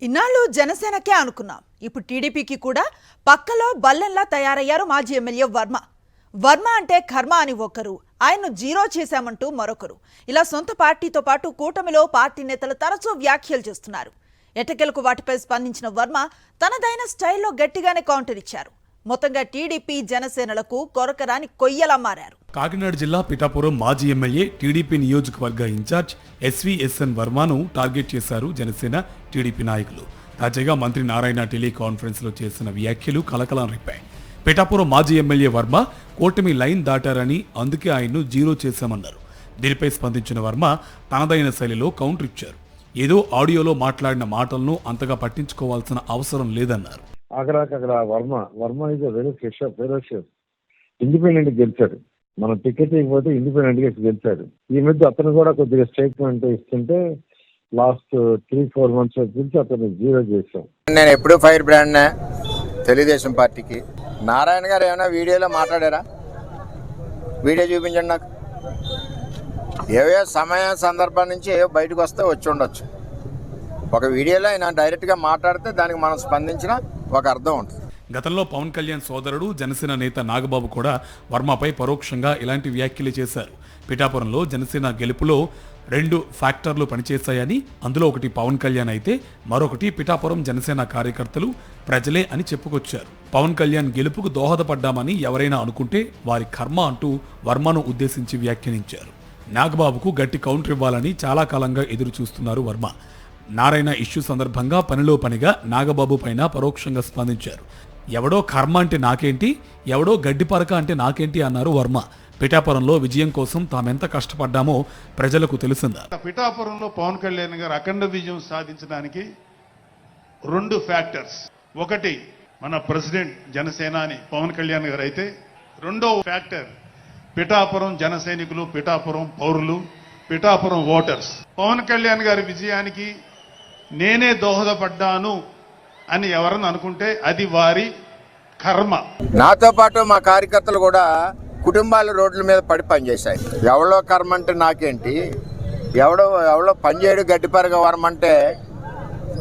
ఇన్నాళ్ళు జనసేనకే అనుకున్నాం. ఇప్పుడు టీడీపీకి కూడా పక్కలో బల్లెంలా తయారయ్యారు మాజీ ఎమ్మెల్యే వర్మ. వర్మ అంటే కర్మ అని ఒకరు, ఆయన్ను జీరో చేశామంటూ మరొకరు. ఇలా సొంత పార్టీతో పాటు కూటమిలో పార్టీ నేతలు తరచూ వ్యాఖ్యలు చేస్తున్నారు. ఎట్టకేలకు వాటిపై స్పందించిన వర్మ తనదైన స్టైల్లో గట్టిగానే కౌంటర్ ఇచ్చారు. మొత్తంగా టీడీపీ జనసేనలకు కొరకరాని కొయ్యలా మారారు. కాకినాడ జిల్లా పిఠాపురం మాజీ ఎమ్మెల్యే టీడీపీ నియోజకవర్గ ఇన్ఛార్జ్ ఎస్వీఎస్ఎన్ వర్మను టార్గెట్ చేశారు జనసేన టీడీపీ నాయకులు. తాజాగా మంత్రి నారాయణ టెలికాన్ఫరెన్స్ లో చేసిన వ్యాఖ్యలు కలకలం రేపాయి. పిఠాపురం మాజీ ఎమ్మెల్యే వర్మ కూటమి లైన్ దాటారని, అందుకే ఆయన్ను జీరో చేశామన్నారు. దీనిపై స్పందించిన వర్మ తనదైన శైలిలో కౌంటర్ ఇచ్చారు. ఏదో ఆడియోలో మాట్లాడిన మాటలను అంతగా పట్టించుకోవాల్సిన అవసరం లేదన్నారు. అక్కడ Varma is very ferocious. Independent గెలిచాడు. మనం టికెట్ ఇవ్వకపోతే ఇండిపెండెంట్ గా గెలిచాడు. ఈ మధ్య అతను కూడా కొద్దిగా స్టేట్మెంట్ ఇస్తుంటే లాస్ట్ 3-4 months గురించి అతను జీరో చేశాం. నేను ఎప్పుడు ఫైర్ బ్రాండ్ తెలుగుదేశం పార్టీకి. నారాయణ గారు ఏమైనా వీడియోలో మాట్లాడారా? వీడియో చూపించండి నాకు. ఏవో సమయం సందర్భం నుంచి ఏవో బయటకు వస్తే వచ్చి ఉండొచ్చు. ఒక వీడియోలో ఆయన డైరెక్ట్గా మాట్లాడితే దానికి మనం స్పందించిన ఒక అర్థం ఉంటుంది. గతంలో పవన్ కళ్యాణ్ సోదరుడు జనసేన నేత నాగబాబు కూడా వర్మపై పరోక్షంగా ఇలాంటి వ్యాఖ్యలు చేశారు. పిఠాపురంలో జనసేన గెలుపులో 2 ఫ్యాక్టర్లు పనిచేశాయని, అందులో ఒకటి పవన్ కళ్యాణ్ అయితే మరొకటి పిఠాపురం జనసేన కార్యకర్తలు, ప్రజలే అని చెప్పుకొచ్చారు. పవన్ కళ్యాణ్ గెలుపుకు దోహదపడ్డామని ఎవరైనా అనుకుంటే వారి కర్మ అంటూ వర్మను ఉద్దేశించి వ్యాఖ్యానించారు. నాగబాబుకు గట్టి కౌంటర్ ఇవ్వాలని చాలా కాలంగా ఎదురు చూస్తున్నారు వర్మ. నారాయణ ఇష్యూ సందర్భంగా పనిలో పనిగా నాగబాబు పైన పరోక్షంగా స్పందించారు. ఎవడో కర్మ అంటే నాకేంటి, ఎవడో గడ్డి పరక అంటే నాకేంటి అన్నారు వర్మ. పిఠాపురంలో విజయం కోసం తామెంత కష్టపడ్డామో ప్రజలకు తెలిసిందా? పిఠాపురంలో పవన్ కళ్యాణ్ గారు అఖండ విజయం సాధించడానికి 2 ఫ్యాక్టర్స్. ఒకటి మన ప్రెసిడెంట్ జనసేన అని పవన్ కళ్యాణ్ గారు అయితే, రెండో ఫ్యాక్టర్ పిఠాపురం జన సైనికులు, పిఠాపురం పౌరులు, పిఠాపురం ఓటర్స్. పవన్ కళ్యాణ్ గారి విజయానికి నేనే దోహదపడ్డాను అని ఎవరన్నా అనుకుంటే అది వారి కర్మ. నాతో పాటు మా కార్యకర్తలు కూడా కుటుంబాలు రోడ్ల మీద పడి పనిచేశాయి. ఎవడో కర్మ అంటే నాకేంటి, ఎవడో పనిచేయడు గడ్డిపరగా వర్మ అంటే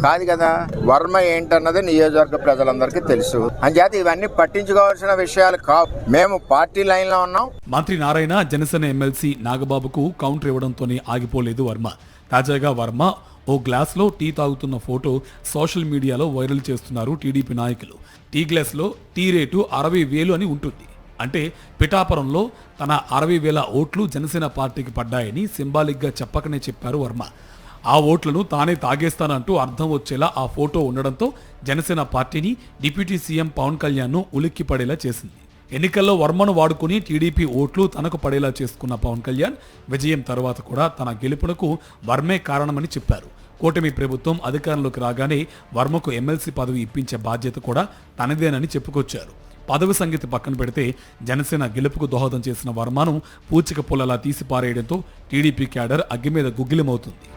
కాదు కదా. వర్మ ఏంటన్నది నియోజకవర్గ ప్రజలందరికీ తెలుసు. అంచేత ఇవన్నీ పట్టించుకోవాల్సిన విషయాలు కావు. మేము పార్టీ లైన్లో ఉన్నాం. మంత్రి నారాయణ జనసేన ఎమ్మెల్సీ నాగబాబుకు కౌంటర్ ఇవ్వడంతోనే ఆగిపోలేదు వర్మ. తాజాగా వర్మ ఓ గ్లాస్లో టీ తాగుతున్న ఫోటో సోషల్ మీడియాలో వైరల్ చేస్తున్నారు టీడీపీ నాయకులు. టీ గ్లాస్లో టీ రేటు 60,000 అని ఉంటుంది. అంటే పిఠాపురంలో తన 60,000 ఓట్లు జనసేన పార్టీకి పడ్డాయని సింబాలిక్గా చెప్పకనే చెప్పారు వర్మ. ఆ ఓట్లను తానే తాగేస్తానంటూ అర్థం వచ్చేలా ఆ ఫోటో ఉండడంతో జనసేన పార్టీని డిప్యూటీ సీఎం పవన్ కళ్యాణ్ను ఉలిక్కి పడేలా చేసింది. ఎన్నికల్లో వర్మను వాడుకుని టీడీపీ ఓట్లు తనకు పడేలా చేసుకున్న పవన్ కళ్యాణ్ విజయం తర్వాత కూడా తన గెలుపునకు వర్మే కారణమని చెప్పారు. కూటమి ప్రభుత్వం అధికారంలోకి రాగానే వర్మకు ఎమ్మెల్సీ పదవి ఇప్పించే బాధ్యత కూడా తనదేనని చెప్పుకొచ్చారు. పదవి సంగతి పక్కన పెడితే జనసేన గెలుపుకు దోహదం చేసిన వర్మను పూచిక పుల్లలా తీసి పారేయడంతో టీడీపీ క్యాడర్ అగ్గి మీద గుగ్గిలమవుతుంది.